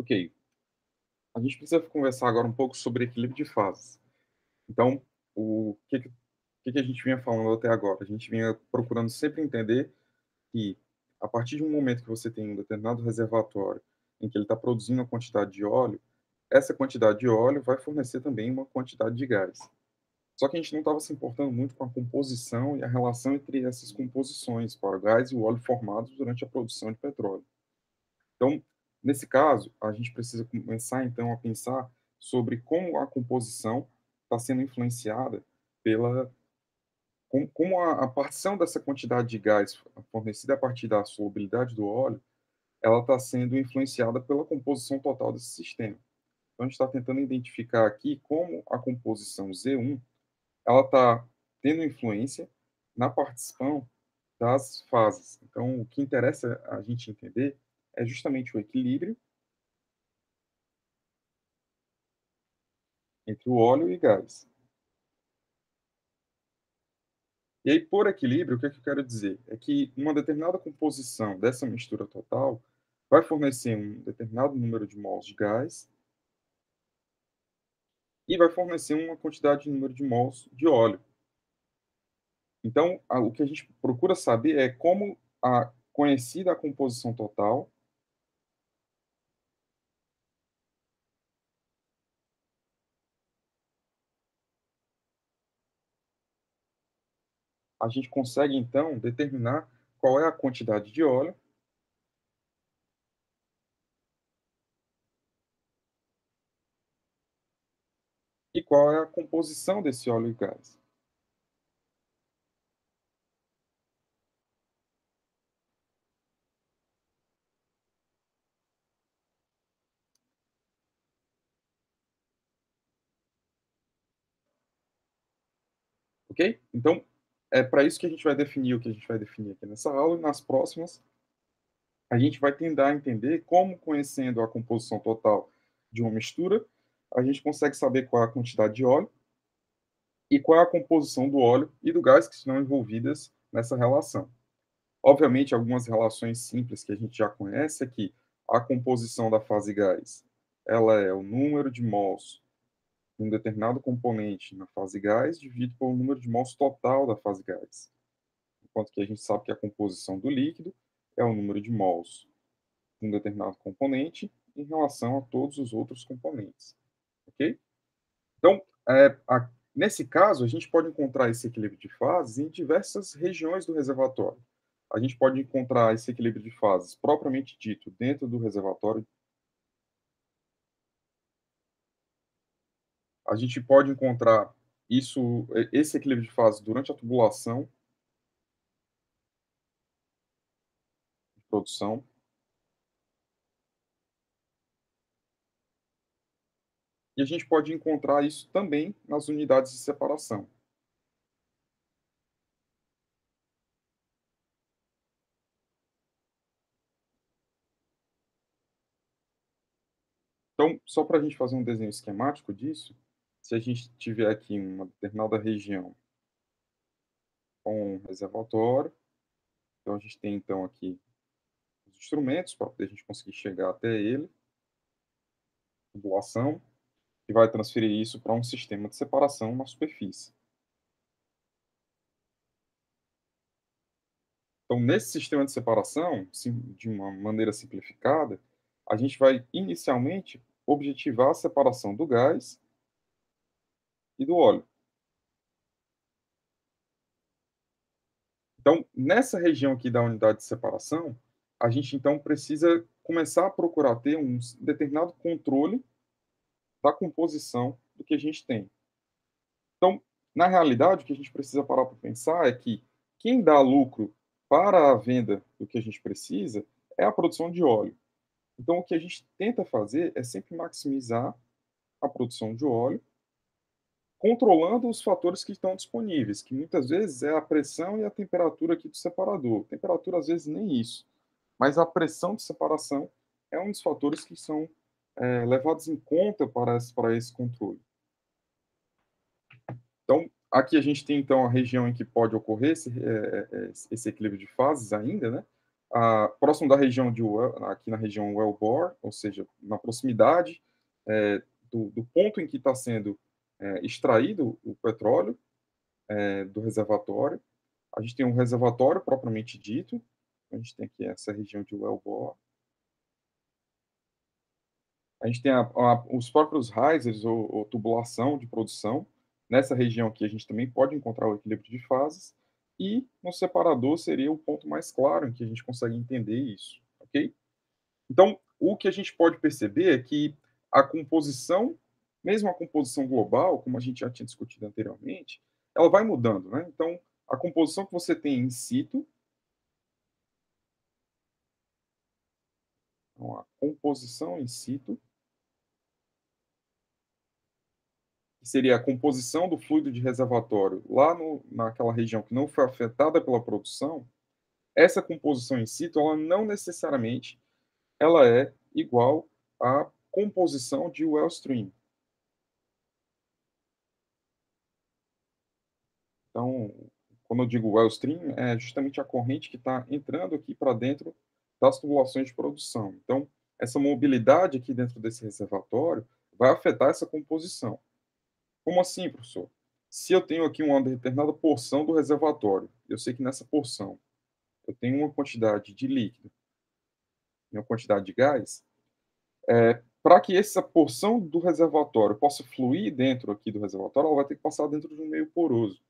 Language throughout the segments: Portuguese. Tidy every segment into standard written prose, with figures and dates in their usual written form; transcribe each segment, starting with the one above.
Ok, a gente precisa conversar agora um pouco sobre equilíbrio de fases. Então, o que a gente vinha falando até agora? A gente vinha procurando sempre entender que, a partir de um momento que você tem um determinado reservatório em que ele está produzindo uma quantidade de óleo, essa quantidade de óleo vai fornecer também uma quantidade de gás. Só que a gente não estava se importando muito com a composição e a relação entre essas composições para o gás e o óleo formados durante a produção de petróleo. Então, nesse caso, a gente precisa começar então a pensar sobre como a composição está sendo influenciada pela como a partição dessa quantidade de gás fornecida a partir da solubilidade do óleo, ela está sendo influenciada pela composição total desse sistema. Então, a gente está tentando identificar aqui como a composição Z1 ela está tendo influência na partição das fases. Então, o que interessa a gente entender é justamente o equilíbrio entre o óleo e gás. E aí, por equilíbrio, o que é que eu quero dizer? É que uma determinada composição dessa mistura total vai fornecer um determinado número de mols de gás e vai fornecer uma quantidade de número de mols de óleo. Então, o que a gente procura saber é como a conhecida a composição total, a gente consegue então determinar qual é a quantidade de óleo e qual é a composição desse óleo e gás. Ok? Então, é para isso que a gente vai definir o que a gente vai definir aqui nessa aula e nas próximas a gente vai tentar entender como, conhecendo a composição total de uma mistura, a gente consegue saber qual é a quantidade de óleo e qual é a composição do óleo e do gás que estão envolvidas nessa relação. Obviamente, algumas relações simples que a gente já conhece é que a composição da fase gás, ela é o número de mols de um determinado componente na fase gás dividido pelo número de mols total da fase gás. Enquanto que a gente sabe que a composição do líquido é o número de mols de um determinado componente em relação a todos os outros componentes, ok? Então, nesse caso, a gente pode encontrar esse equilíbrio de fases em diversas regiões do reservatório. A gente pode encontrar esse equilíbrio de fases propriamente dito dentro do reservatório. A gente pode encontrar esse equilíbrio de fases durante a tubulação de produção. E a gente pode encontrar isso também nas unidades de separação. Então, só para a gente fazer um desenho esquemático disso, se a gente tiver aqui uma determinada região com um reservatório, então a gente tem então aqui os instrumentos para poder a gente conseguir chegar até ele, tubulação, e vai transferir isso para um sistema de separação na superfície. Então, nesse sistema de separação, de uma maneira simplificada, a gente vai inicialmente objetivar a separação do gás e do óleo. Então, nessa região aqui da unidade de separação, a gente então precisa começar a procurar ter um determinado controle da composição do que a gente tem. Então, na realidade, o que a gente precisa parar para pensar é que quem dá lucro para a venda do que a gente precisa é a produção de óleo. Então, o que a gente tenta fazer é sempre maximizar a produção de óleo, controlando os fatores que estão disponíveis, que muitas vezes é a pressão e a temperatura aqui do separador. Temperatura, às vezes, nem isso. Mas a pressão de separação é um dos fatores que são levados em conta para esse controle. Então, aqui a gente tem então a região em que pode ocorrer esse equilíbrio de fases ainda, né? próximo da região aqui na região wellbore, ou seja, na proximidade do ponto em que está sendo extraído o petróleo do reservatório. A gente tem um reservatório propriamente dito, a gente tem aqui essa região de wellbore. A gente tem os próprios risers ou tubulação de produção. Nessa região aqui a gente também pode encontrar o equilíbrio de fases. E no separador seria o ponto mais claro em que a gente consegue entender isso, ok? Então, o que a gente pode perceber é que a composição, mesmo a composição global, como a gente já tinha discutido anteriormente, ela vai mudando, né? Então, a composição que você tem in situ, então, a composição in situ, que seria a composição do fluido de reservatório lá naquela região que não foi afetada pela produção, essa composição in situ, ela não necessariamente ela é igual à composição de well stream. Então, quando eu digo well stream, é justamente a corrente que está entrando aqui para dentro das tubulações de produção. Então, essa mobilidade aqui dentro desse reservatório vai afetar essa composição. Como assim, professor? Se eu tenho aqui uma determinada porção do reservatório, eu sei que nessa porção eu tenho uma quantidade de líquido e uma quantidade de gás, para que essa porção do reservatório possa fluir dentro aqui do reservatório, ela vai ter que passar dentro de um meio poroso.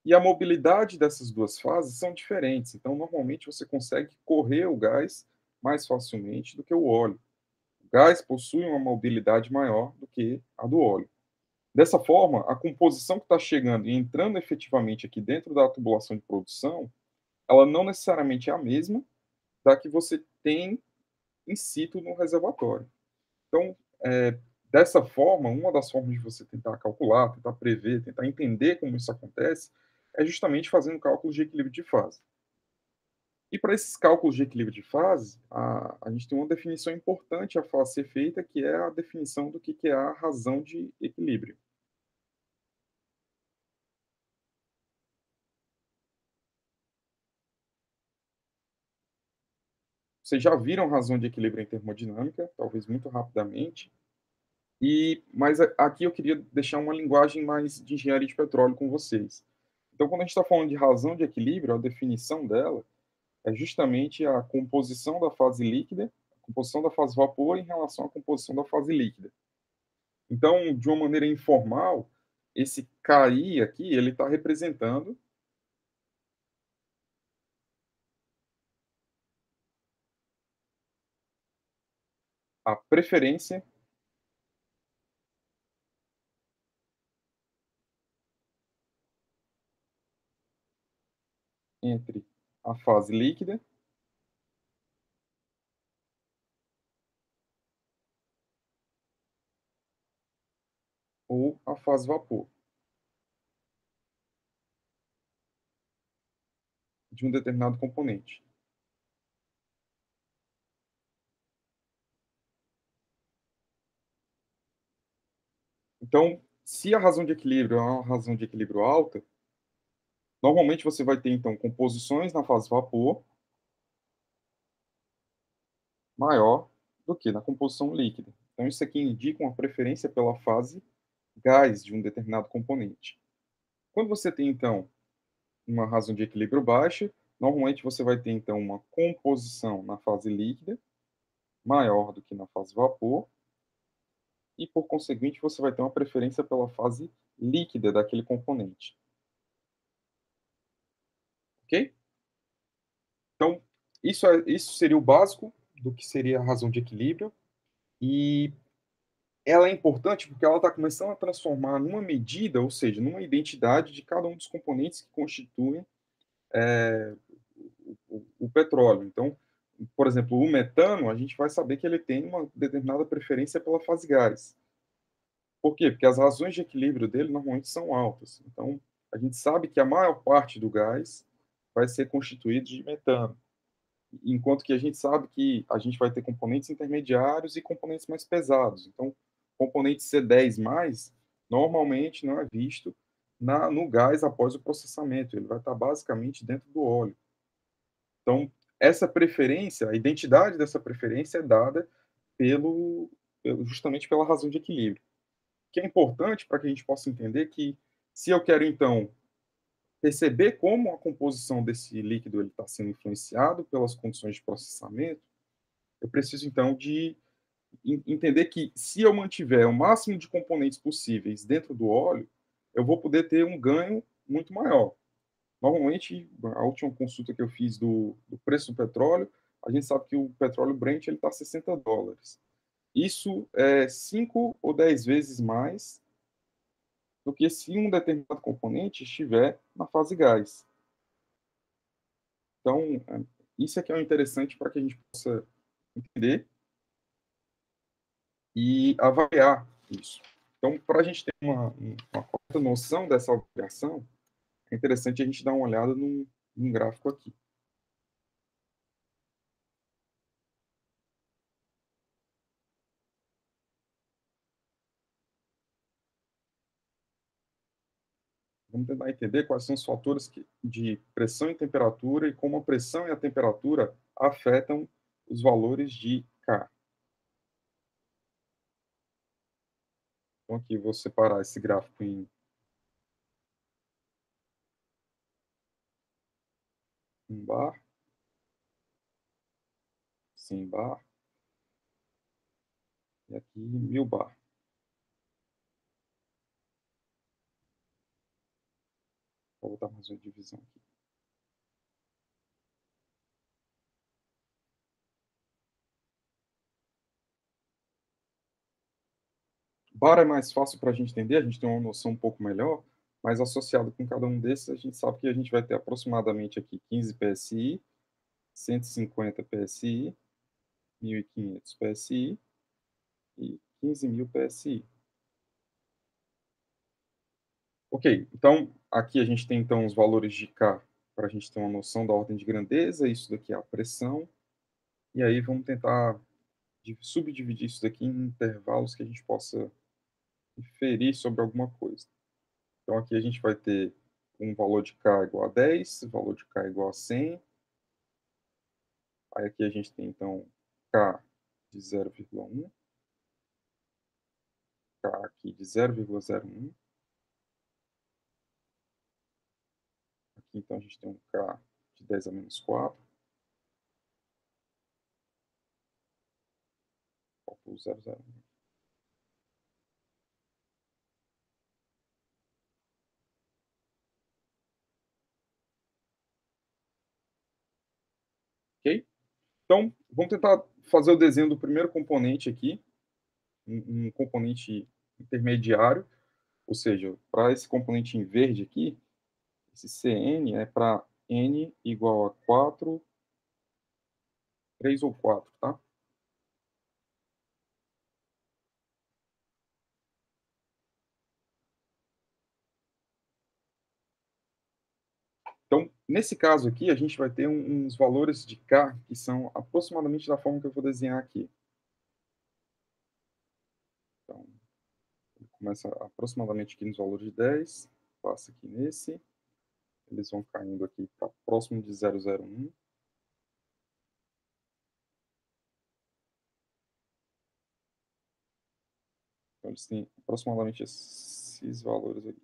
E a mobilidade dessas duas fases são diferentes. Então, normalmente, você consegue correr o gás mais facilmente do que o óleo. O gás possui uma mobilidade maior do que a do óleo. Dessa forma, a composição que está chegando e entrando efetivamente aqui dentro da tubulação de produção, ela não necessariamente é a mesma da que você tem in situ no reservatório. Então, dessa forma, uma das formas de você tentar calcular, tentar prever, tentar entender como isso acontece, é justamente fazendo cálculos de equilíbrio de fase. E para esses cálculos de equilíbrio de fase, a gente tem uma definição importante a ser feita, que é a definição do que é a razão de equilíbrio. Vocês já viram razão de equilíbrio em termodinâmica, talvez muito rapidamente, mas aqui eu queria deixar uma linguagem mais de engenharia de petróleo com vocês. Então, quando a gente está falando de razão de equilíbrio, a definição dela é justamente a composição da fase líquida, a composição da fase vapor em relação à composição da fase líquida. Então, de uma maneira informal, esse KI aqui, ele está representando a preferência entre a fase líquida ou a fase vapor de um determinado componente. Então, se a razão de equilíbrio é uma razão de equilíbrio alta, normalmente você vai ter, então, composições na fase vapor maior do que na composição líquida. Então, isso aqui indica uma preferência pela fase gás de um determinado componente. Quando você tem, então, uma razão de equilíbrio baixa, normalmente você vai ter, então, uma composição na fase líquida maior do que na fase vapor, e, por conseguinte, você vai ter uma preferência pela fase líquida daquele componente. Ok? Então, isso seria o básico do que seria a razão de equilíbrio, e ela é importante porque ela está começando a transformar numa medida, ou seja, numa identidade de cada um dos componentes que constituem é, o petróleo. Então, por exemplo, o metano, a gente vai saber que ele tem uma determinada preferência pela fase gás. Por quê? Porque as razões de equilíbrio dele normalmente são altas. Então, a gente sabe que a maior parte do gás vai ser constituído de metano, enquanto que a gente sabe que a gente vai ter componentes intermediários e componentes mais pesados. Então, componente C10+, normalmente não é visto no gás após o processamento, ele vai estar basicamente dentro do óleo. Então, essa preferência, a identidade dessa preferência é dada justamente pela razão de equilíbrio, que é importante para que a gente possa entender que, se eu quero, então, perceber como a composição desse líquido está sendo influenciado pelas condições de processamento, eu preciso, então, de entender que, se eu mantiver o máximo de componentes possíveis dentro do óleo, eu vou poder ter um ganho muito maior. Normalmente, a última consulta que eu fiz do preço do petróleo, a gente sabe que o petróleo Brent está a $60. Isso é 5 ou 10 vezes mais do que se um determinado componente estiver na fase gás. Então, isso é que é o interessante para que a gente possa entender e avaliar isso. Então, para a gente ter uma correta noção dessa avaliação, é interessante a gente dar uma olhada num gráfico aqui. Vamos tentar entender quais são os fatores de pressão e temperatura e como a pressão e a temperatura afetam os valores de K. Então, aqui vou separar esse gráfico em bar, sem bar, e aqui 1000 bar. Vou botar mais uma divisão aqui. Bar é mais fácil para a gente entender, a gente tem uma noção um pouco melhor, mas associado com cada um desses, a gente sabe que a gente vai ter aproximadamente aqui 15 PSI, 150 PSI, 1500 PSI e 15.000 PSI. Ok, então aqui a gente tem então os valores de K para a gente ter uma noção da ordem de grandeza, isso daqui é a pressão, e aí vamos tentar subdividir isso daqui em intervalos que a gente possa inferir sobre alguma coisa. Então aqui a gente vai ter um valor de K igual a 10, valor de K igual a 100, aí aqui a gente tem então K de 0,1, K aqui de 0,01, aqui então a gente tem um K de 10 a menos 4, faltou o 0,01. Ok? Então, vamos tentar fazer o desenho do primeiro componente aqui, um componente intermediário, ou seja, para esse componente em verde aqui, esse Cn é para n igual a 4, 3 ou 4, tá? Então, nesse caso aqui, a gente vai ter uns valores de K que são aproximadamente da forma que eu vou desenhar aqui. Então, ele começa aproximadamente aqui nos valores de 10, passa aqui nesse, eles vão caindo aqui para próximo de 0,01. Então, eles têm aproximadamente esses valores aqui.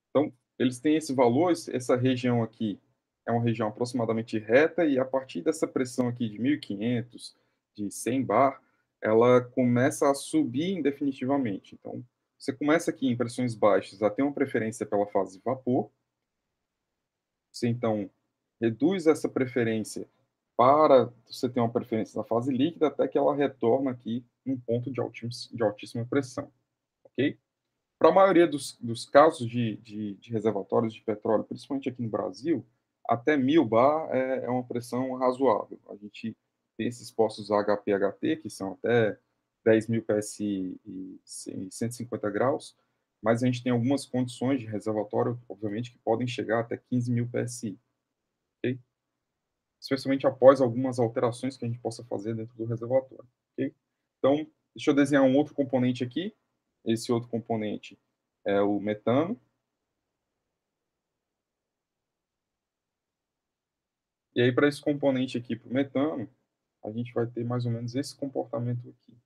Então, eles têm esse valor, essa região aqui é uma região aproximadamente reta, e a partir dessa pressão aqui de 1500, de 100 bar, ela começa a subir indefinitivamente. Então, você começa aqui em pressões baixas a ter uma preferência pela fase de vapor, você então reduz essa preferência para você ter uma preferência na fase líquida, até que ela retorna aqui num ponto de altíssima pressão, ok? Para a maioria dos casos de reservatórios de petróleo, principalmente aqui no Brasil, até 1000 bar é uma pressão razoável. A gente tem esses postos HPHT, que são até 10.000 PSI e 150 graus, mas a gente tem algumas condições de reservatório, obviamente, que podem chegar até 15.000 PSI, ok? Especialmente após algumas alterações que a gente possa fazer dentro do reservatório, ok? Então, deixa eu desenhar um outro componente aqui. esse outro componente é o metano, e aí para esse componente aqui, para o metano, a gente vai ter mais ou menos esse comportamento aqui.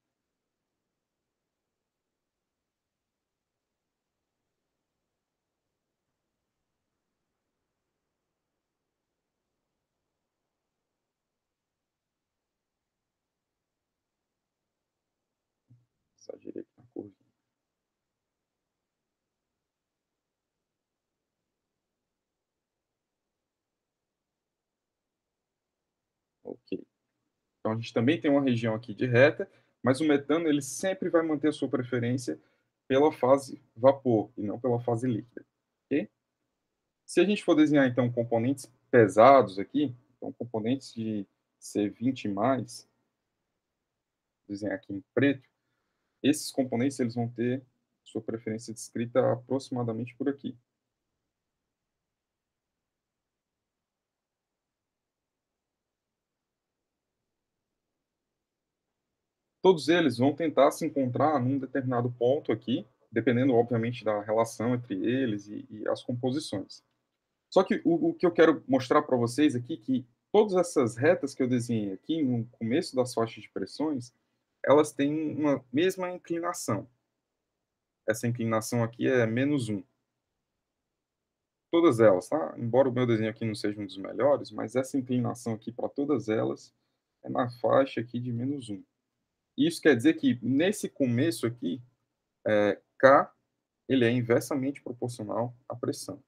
Exagerei aqui na cor. Ok. Então a gente também tem uma região aqui de reta, mas o metano ele sempre vai manter a sua preferência pela fase vapor e não pela fase líquida, ok? Se a gente for desenhar então componentes pesados aqui, então componentes de C20 mais, desenhar aqui em preto, esses componentes eles vão ter sua preferência descrita aproximadamente por aqui. Todos eles vão tentar se encontrar num determinado ponto aqui, dependendo obviamente da relação entre eles e as composições. Só que o que eu quero mostrar para vocês aqui, que todas essas retas que eu desenhei aqui no começo das faixas de pressões, elas têm uma mesma inclinação. Essa inclinação aqui é -1. Todas elas, tá? Embora o meu desenho aqui não seja um dos melhores, mas essa inclinação aqui para todas elas é na faixa aqui de -1. Isso quer dizer que nesse começo aqui, K ele é inversamente proporcional à pressão.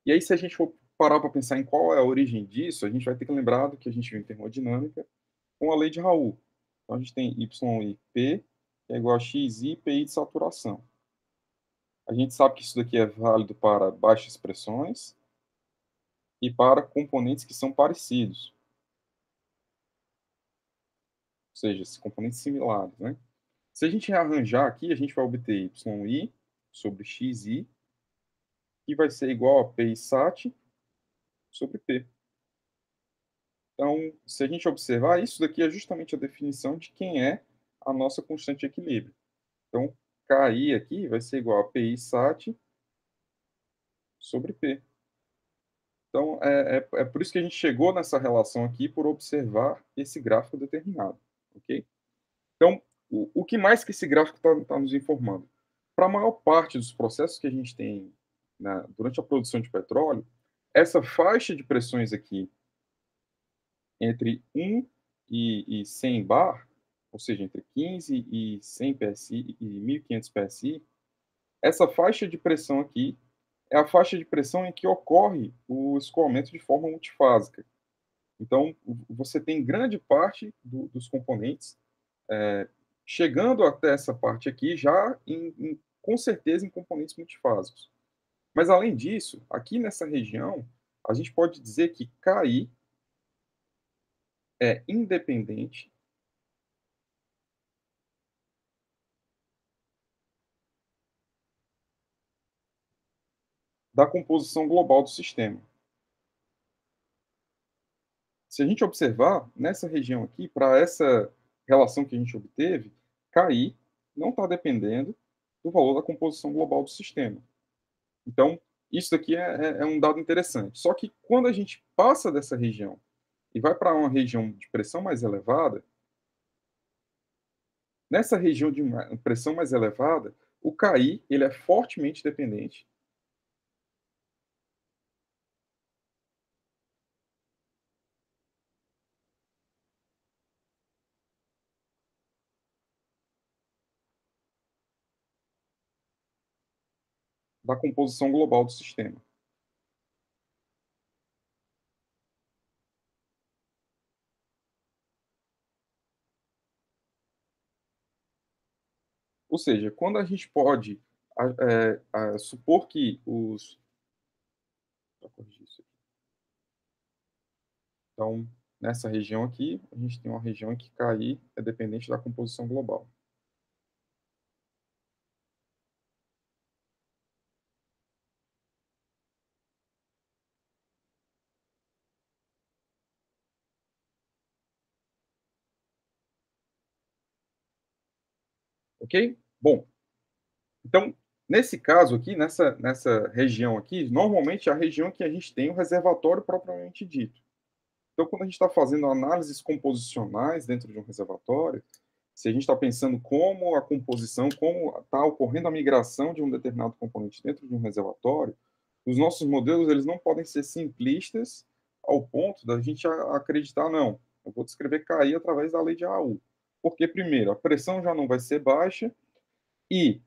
E aí, se a gente for parar para pensar em qual é a origem disso, a gente vai ter que lembrar do que a gente viu em termodinâmica com a lei de Raoult. Então, a gente tem YIP, que é igual a XI PI de saturação. A gente sabe que isso daqui é válido para baixas pressões e para componentes que são parecidos, ou seja, esses componentes similares, né? Se a gente rearranjar aqui, a gente vai obter YI sobre XI, que vai ser igual a PI sat sobre P. Então, se a gente observar, isso daqui é justamente a definição de quem é a nossa constante de equilíbrio. Então, KI aqui vai ser igual a PI sat sobre P. Então, é por isso que a gente chegou nessa relação aqui, por observar esse gráfico determinado, ok? Então, o que mais que esse gráfico está nos informando? Para a maior parte dos processos que a gente tem durante a produção de petróleo, essa faixa de pressões aqui entre 1 e 100 bar, ou seja, entre 15 e 100 PSI e 1500 PSI, essa faixa de pressão aqui é a faixa de pressão em que ocorre o escoamento de forma multifásica. Então, você tem grande parte dos componentes chegando até essa parte aqui já com certeza em componentes multifásicos. Mas, além disso, aqui nessa região, a gente pode dizer que KI é independente da composição global do sistema. Se a gente observar, nessa região aqui, para essa relação que a gente obteve, KI não está dependendo do valor da composição global do sistema. Então, isso daqui é um dado interessante. Só que quando a gente passa dessa região e vai para uma região de pressão mais elevada, nessa região de pressão mais elevada, o KI ele é fortemente dependente da composição global do sistema. Ou seja, quando a gente pode supor que os. Deixa eu corrigir isso aqui. Então, nessa região aqui, a gente tem uma região em que KI é dependente da composição global. Ok? Bom, então, nesse caso aqui, nessa região aqui, normalmente é a região que a gente tem o reservatório propriamente dito. Então, quando a gente está fazendo análises composicionais dentro de um reservatório, se a gente está pensando como a composição, como está ocorrendo a migração de um determinado componente dentro de um reservatório, os nossos modelos eles não podem ser simplistas ao ponto da gente acreditar, não, eu vou descrever KI através da lei de AU. Porque, primeiro, a pressão já não vai ser baixa e,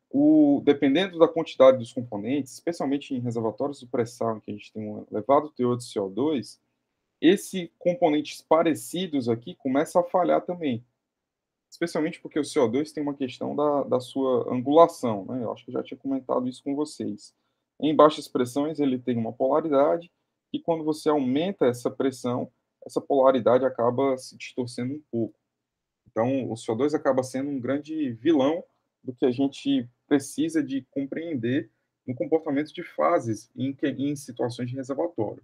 dependendo da quantidade dos componentes, especialmente em reservatórios de pressão, em que a gente tem um elevado teor de CO2, esses componentes parecidos aqui começam a falhar também, especialmente porque o CO2 tem uma questão da sua angulação, né? Eu acho que eu já tinha comentado isso com vocês. Em baixas pressões, ele tem uma polaridade, e quando você aumenta essa pressão, essa polaridade acaba se distorcendo um pouco. Então, o CO2 acaba sendo um grande vilão do que a gente precisa de compreender no comportamento de fases em situações de reservatório.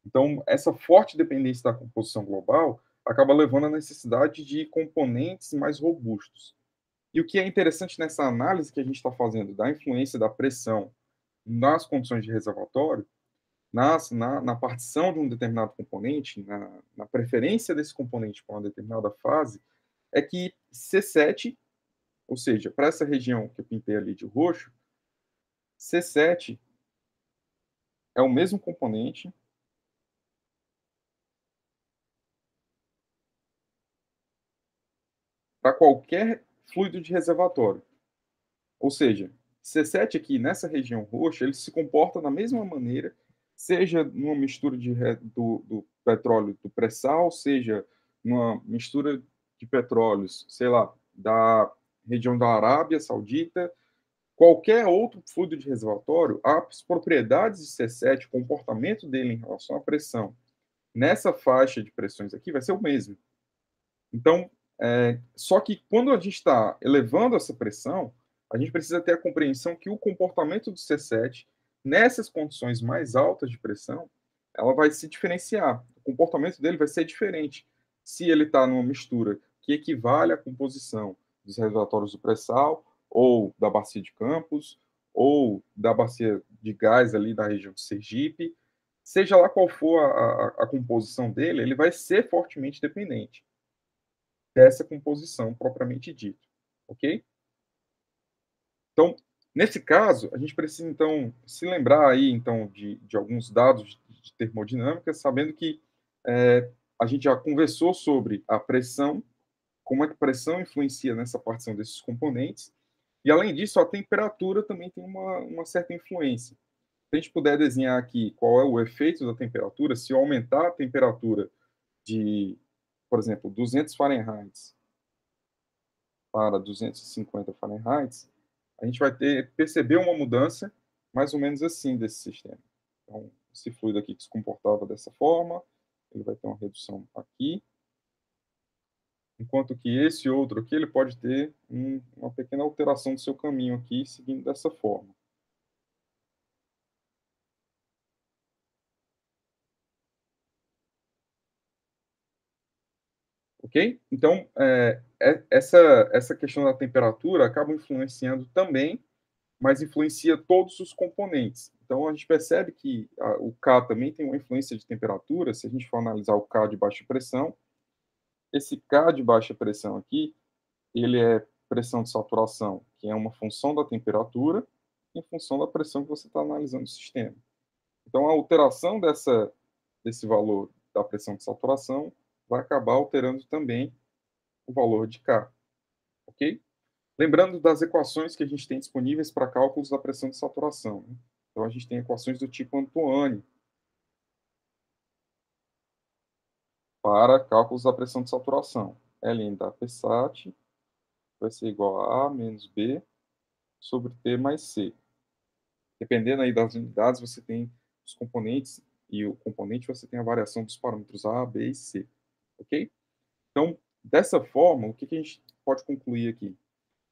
Então, essa forte dependência da composição global acaba levando à necessidade de componentes mais robustos. E o que é interessante nessa análise que a gente está fazendo da influência da pressão nas condições de reservatório, na partição de um determinado componente, na preferência desse componente para uma determinada fase, é que C7, ou seja, para essa região que eu pintei ali de roxo, C7 é o mesmo componente para qualquer fluido de reservatório. Ou seja, C7 aqui nessa região roxa, ele se comporta da mesma maneira, seja numa mistura do petróleo do pré-sal, seja numa mistura de petróleos, sei lá, da região da Arábia Saudita, qualquer outro fluido de reservatório, as propriedades de C7, o comportamento dele em relação à pressão, nessa faixa de pressões aqui vai ser o mesmo. Então, só que quando a gente está elevando essa pressão, a gente precisa ter a compreensão que o comportamento do C7, nessas condições mais altas de pressão, ela vai se diferenciar. O comportamento dele vai ser diferente. Se ele está numa mistura que equivale à composição dos reservatórios do pré-sal, ou da bacia de Campos, ou da bacia de gás ali da região de Sergipe, seja lá qual for a composição dele, ele vai ser fortemente dependente dessa composição propriamente dita, ok? Então, nesse caso, a gente precisa, então, se lembrar aí, então, de alguns dados de termodinâmica, sabendo que a gente já conversou sobre a pressão, como é que a pressão influencia nessa partição desses componentes, e, além disso, a temperatura também tem uma certa influência. Se a gente puder desenhar aqui qual é o efeito da temperatura, se eu aumentar a temperatura de, por exemplo, 200 Fahrenheit para 250 Fahrenheit, a gente vai perceber uma mudança mais ou menos assim desse sistema. Então, esse fluido aqui que se comportava dessa forma, ele vai ter uma redução aqui, enquanto que esse outro aqui, ele pode ter uma pequena alteração do seu caminho aqui, seguindo dessa forma. Ok? Então, essa questão da temperatura acaba influenciando também, mas influencia todos os componentes. Então, a gente percebe que o K também tem uma influência de temperatura. Se a gente for analisar o K de baixa pressão, esse K de baixa pressão aqui, ele é pressão de saturação, que é uma função da temperatura, em função da pressão que você está analisando o sistema. Então, a alteração desse valor da pressão de saturação vai acabar alterando também o valor de K, ok? Lembrando das equações que a gente tem disponíveis para cálculos da pressão de saturação, né? Então, a gente tem equações do tipo Antoine para cálculos da pressão de saturação. Ln da Psat vai ser igual a A menos B sobre T mais C. Dependendo aí das unidades, você tem os componentes, e o componente você tem a variação dos parâmetros A, B e C, ok? Então, dessa forma, o que a gente pode concluir aqui?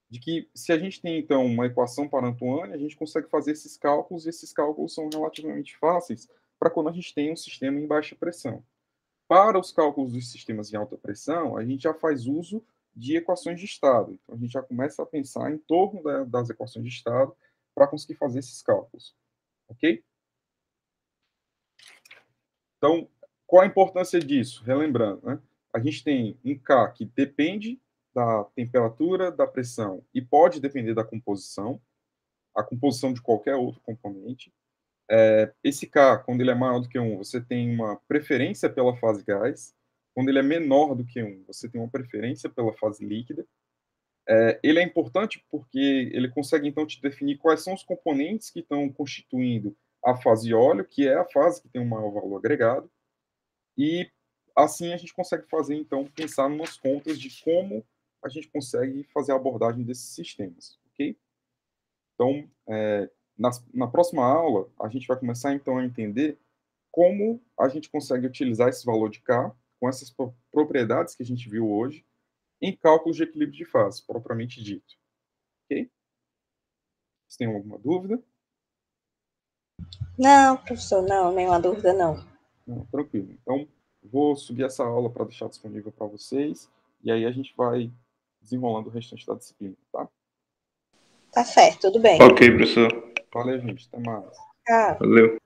De que se a gente tem, então, uma equação para Antoine, a gente consegue fazer esses cálculos, e esses cálculos são relativamente fáceis para quando a gente tem um sistema em baixa pressão. Para os cálculos dos sistemas em alta pressão, a gente já faz uso de equações de estado. Então, a gente já começa a pensar em torno das equações de estado para conseguir fazer esses cálculos. Ok? Então, qual a importância disso? Relembrando, né? A gente tem um K que depende da temperatura, da pressão e pode depender da composição, a composição de qualquer outro componente. Esse K, quando ele é maior do que 1, você tem uma preferência pela fase gás. Quando ele é menor do que 1, você tem uma preferência pela fase líquida. Ele é importante porque ele consegue, então, te definir quais são os componentes que estão constituindo a fase óleo, que é a fase que tem um maior valor agregado. E assim a gente consegue fazer, então, pensar em umas contas de como a gente consegue fazer a abordagem desses sistemas, ok? Então, na próxima aula, a gente vai começar, então, a entender como a gente consegue utilizar esse valor de K, com essas propriedades que a gente viu hoje, em cálculos de equilíbrio de fase, propriamente dito, ok? Vocês têm alguma dúvida? Não, professor, não, nenhuma dúvida, não. Não, tranquilo. Então, vou subir essa aula para deixar disponível para vocês, e aí a gente vai desenrolando o restante da disciplina, tá? Tá certo, tudo bem. Ok, professor. Valeu, gente. Até mais. Tchau. Valeu.